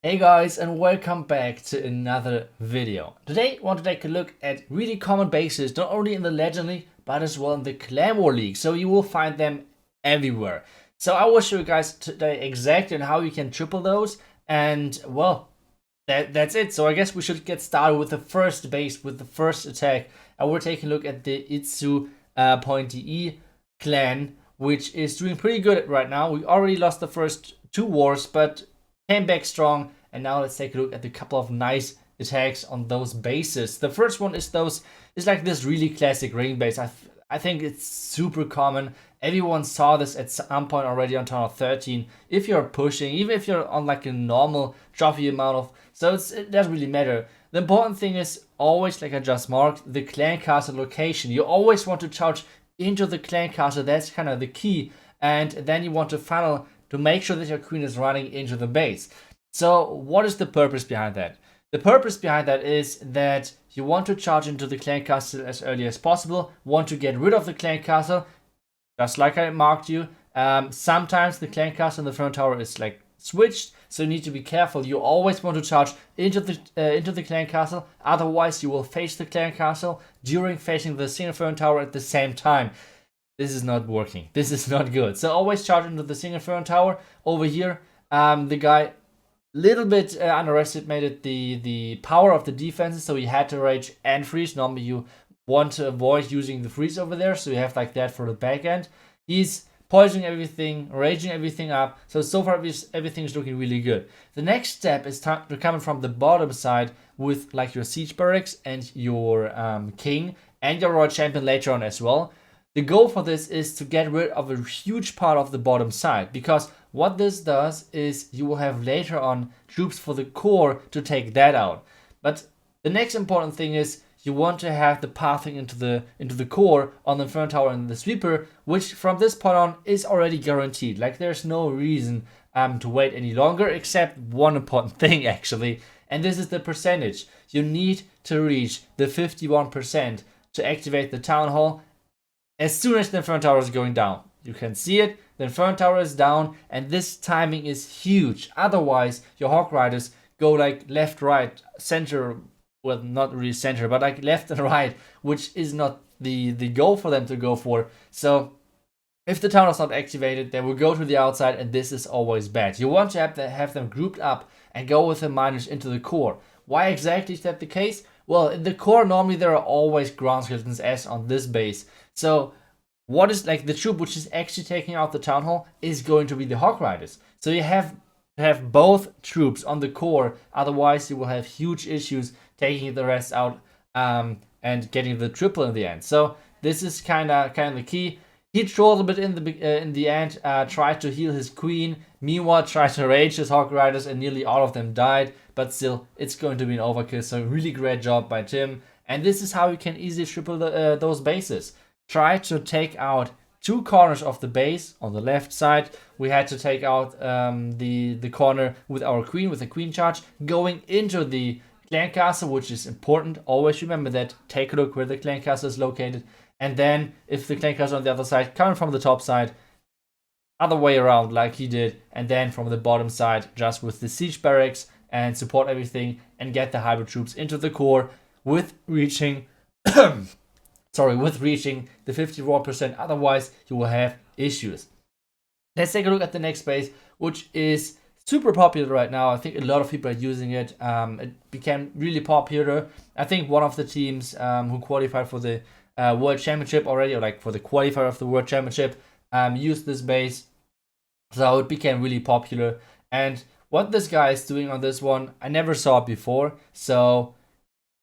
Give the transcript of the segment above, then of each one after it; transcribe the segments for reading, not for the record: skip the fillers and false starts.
Hey guys, and welcome back to another video. Today I want to take a look at really common bases, not only in the Legend League but as well in the Clan War League, so you will find them everywhere. So I will show you guys today exactly on how you can triple those, and well, that's it. So I guess we should get started with the first base, with the first attack. And we're taking a look at the iTzu .de clan, which is doing pretty good right now. We already lost the first two wars, but came back strong. And now let's take a look at a couple of nice attacks on those bases. The first one is like this really classic ring base. I think it's super common. Everyone saw this at some point already on TH13. If you're pushing, even if you're on like a normal trophy amount of, so it doesn't really matter. The important thing is always, like I just marked, the clan castle location. You always want to charge into the clan castle. That's kind of the key. And then you want to funnel to make sure that your queen is running into the base. So what is the purpose behind that? The purpose behind that is that you want to charge into the clan castle as early as possible, want to get rid of the clan castle, just like I marked you. Sometimes the clan castle in the front tower is like switched, so you need to be careful. You always want to charge into the clan castle, otherwise you will face the clan castle during facing the single front tower at the same time. This is not working. This is not good. So always charge into the single front tower. Over here, the guy little bit underestimated the power of the defenses, so he had to rage and freeze. Normally you want to avoid using the freeze over there, so you have like that for the back end. He's poisoning everything, raging everything up, so far everything is looking really good. The next step is coming from the bottom side with like your siege barracks and your king and your royal champion later on as well. The goal for this is to get rid of a huge part of the bottom side, because what this does is you will have later on troops for the core to take that out. But the next important thing is you want to have the pathing into the core on the front tower and the sweeper, which from this point on is already guaranteed. Like there's no reason to wait any longer, except one important thing actually, and this is the percentage. You need to reach the 51% to activate the town hall as soon as the front tower is going down. You can see it, the front tower is down, and this timing is huge. Otherwise, your Hawk Riders go like left, right, center, well, not really center, but like left and right, which is not the goal for them to go for. So if the town is not activated, they will go to the outside, and this is always bad. You want to have them grouped up and go with the miners into the core. Why exactly is that the case? Well, in the core, normally there are always ground skeletons as on this base. So what is like the troop which is actually taking out the town hall is going to be the Hawk Riders. So you have to have both troops on the core, otherwise you will have huge issues taking the rest out and getting the triple in the end. So this is kind of the key. He trolled a bit in the end, tried to heal his queen, meanwhile tried to rage his Hawk Riders, and nearly all of them died, but still it's going to be an overkill. So really great job by Tim, and this is how you can easily triple those bases. Try to take out two corners of the base. On the left side, we had to take out the corner with our queen, with the queen charge, going into the clan castle, which is important. Always remember that. Take a look where the clan castle is located. And then, if the clan castle on the other side, coming from the top side, other way around like he did. And then from the bottom side, just with the siege barracks and support everything and get the hybrid troops into the core with reaching... with reaching the 51%, otherwise you will have issues. Let's take a look at the next base, which is super popular right now. I think a lot of people are using it. It became really popular. I think one of the teams who qualified for the World Championship already, or like for the qualifier of the World Championship, used this base. So it became really popular. And what this guy is doing on this one, I never saw it before. So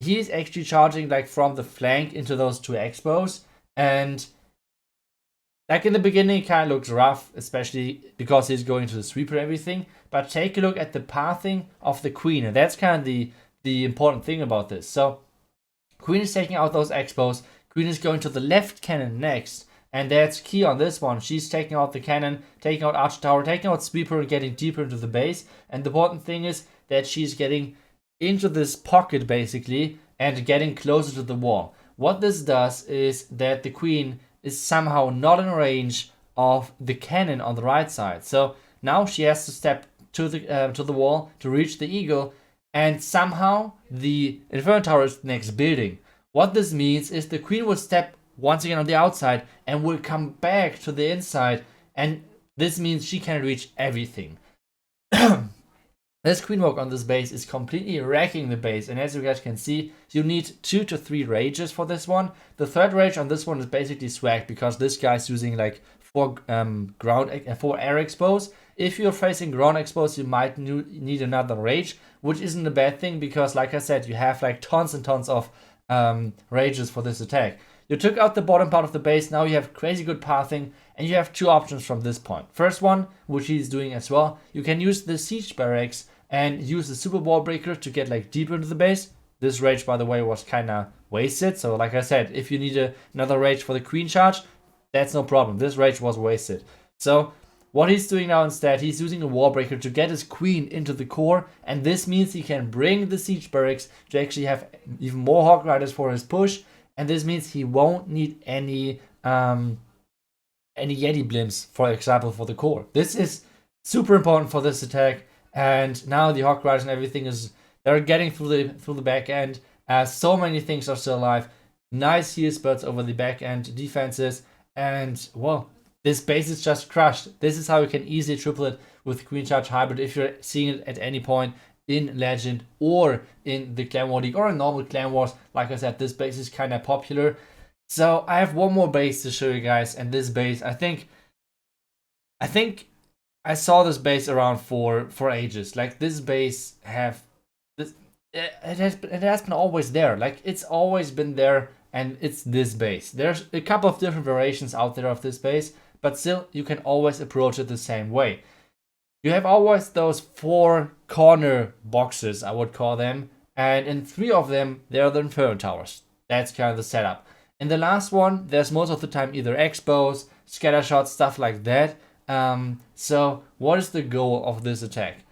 he's actually charging like from the flank into those two expos, and like in the beginning it kind of looks rough, especially because he's going to the sweeper and everything, but take a look at the pathing of the queen, and that's kind of the important thing about this. So queen is taking out those expos, queen is going to the left cannon next, and that's key on this one. She's taking out the cannon, taking out archer tower, taking out sweeper, and getting deeper into the base. And the important thing is that she's getting into this pocket basically and getting closer to the wall. What this does is that the queen is somehow not in range of the cannon on the right side. So now she has to step to the wall to reach the eagle, and somehow the Inferno Tower is the next building. What this means is the queen will step once again on the outside and will come back to the inside, and this means she can reach everything. This queen walk on this base is completely wrecking the base, and as you guys can see, you need 2 to 3 rages for this one. The third rage on this one is basically swag, because this guy's using like 4 air expose. If you're facing ground expose, you might need another rage, which isn't a bad thing, because like I said, you have like tons and tons of rages for this attack. You took out the bottom part of the base, now you have crazy good pathing, and you have 2 options from this point. First one, which he's doing as well, you can use the siege barracks and use the super wall breaker to get like deeper into the base. This rage, by the way, was kinda wasted, so like I said, if you need another rage for the queen charge, that's no problem. This rage was wasted. So what he's doing now instead, he's using a wall breaker to get his queen into the core, and this means he can bring the siege barracks to actually have even more Hawk Riders for his push, and this means he won't need any Yeti blimps, for example, for the core. This is super important for this attack, and now the Hawk Riders and everything they're getting through the back end. So many things are still alive. Nice heal spots over the back end defenses, and well, this base is just crushed. This is how you can easily triple it with Queen Charge Hybrid if you're seeing it at any point in Legend or in the Clan War League or in normal Clan Wars. Like I said, this base is kind of popular. So I have one more base to show you guys, and this base, I think I saw this base around for ages. Like this base it has been always there. Like it's always been there, and it's this base. There's a couple of different variations out there of this base, but still you can always approach it the same way. You have always those 4 corner boxes, I would call them, and in 3 of them there are the Inferno Towers. That's kind of the setup. In the last one, there's most of the time either expos, scatter shots, stuff like that. So what is the goal of this attack?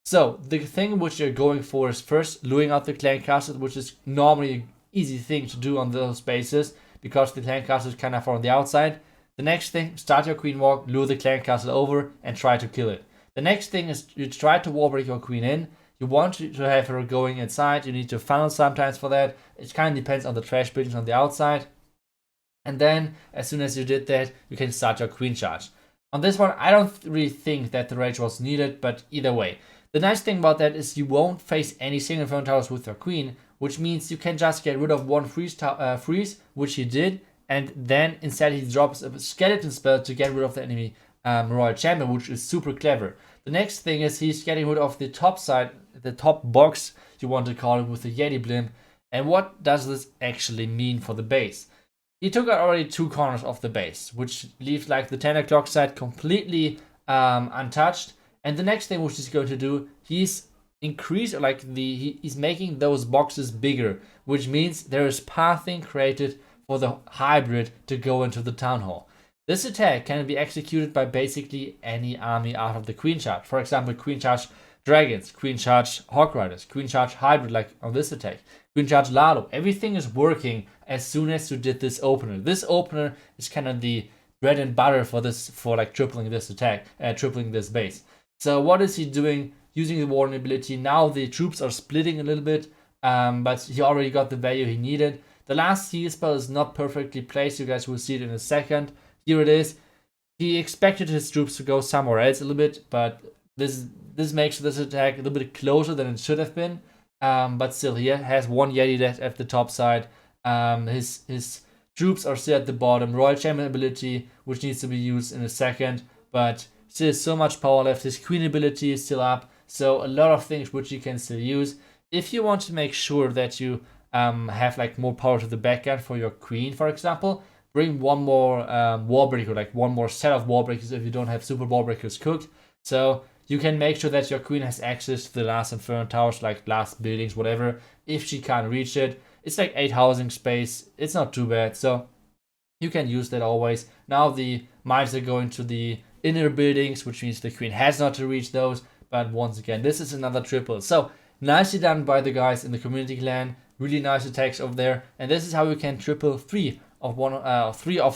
So the thing which you're going for is first luring out the clan castle, which is normally an easy thing to do on those bases because the clan castle is kind of on the outside. The next thing, start your queen walk, lure the clan castle over, and try to kill it. The next thing is you try to wall break your queen in. You want to have her going inside. You need to funnel sometimes for that. It kind of depends on the trash buildings on the outside. And then as soon as you did that, you can start your queen charge. On this one, I don't really think that the rage was needed, but either way. The nice thing about that is you won't face any single Inferno Towers with your queen, which means you can just get rid of one freeze, which he did, and then instead he drops a skeleton spell to get rid of the enemy Royal Champion, which is super clever. The next thing is he's getting rid of the top side, the top box, you want to call it, with the Yeti blimp. And what does this actually mean for the base? He took out already 2 corners of the base, which leaves like the 10 o'clock side completely untouched. And the next thing which he's going to do, he's making those boxes bigger, which means there is pathing created for the hybrid to go into the town hall. This attack can be executed by basically any army out of the Queen Charge. For example, Queen Charge Dragons, Queen Charge Hawk Riders, Queen Charge Hybrid like on this attack, Queen Charge Lalo. Everything is working as soon as you did this opener. This opener is kind of the bread and butter for like tripling this attack, tripling this base. So what is he doing? Using the warning ability. Now the troops are splitting a little bit, but he already got the value he needed. The last heal spell is not perfectly placed. You guys will see it in a second. Here it is. He expected his troops to go somewhere else a little bit, but this makes this attack a little bit closer than it should have been. But still, he has 1 Yeti left at the top side. His troops are still at the bottom. Royal Champion ability, which needs to be used in a second, but still so much power left. His Queen ability is still up, so a lot of things which you can still use. If you want to make sure that you have like more power to the backend for your Queen, for example, bring one more wall breaker, like one more set of wall breakers if you don't have super wall breakers cooked. So you can make sure that your Queen has access to the last Inferno Towers, like last buildings, whatever, if she can't reach it. It's like 8 housing space. It's not too bad, so you can use that always. Now the mines are going to the inner buildings, which means the Queen has not to reach those. But once again, this is another triple. So nicely done by the guys in the community clan. Really nice attacks over there. And this is how you can triple 3 of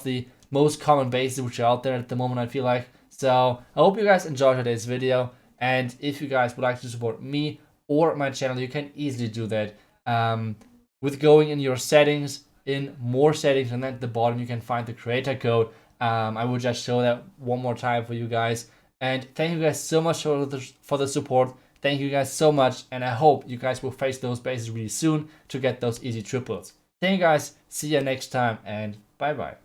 the most common bases which are out there at the moment, I feel like. So I hope you guys enjoyed today's video. And if you guys would like to support me or my channel, you can easily do that with going in your settings, in more settings, and at the bottom you can find the creator code. I will just show that one more time for you guys. And thank you guys so much for the support. Thank you guys so much, and I hope you guys will face those bases really soon to get those easy triples. Thank you guys, see you next time, and bye bye.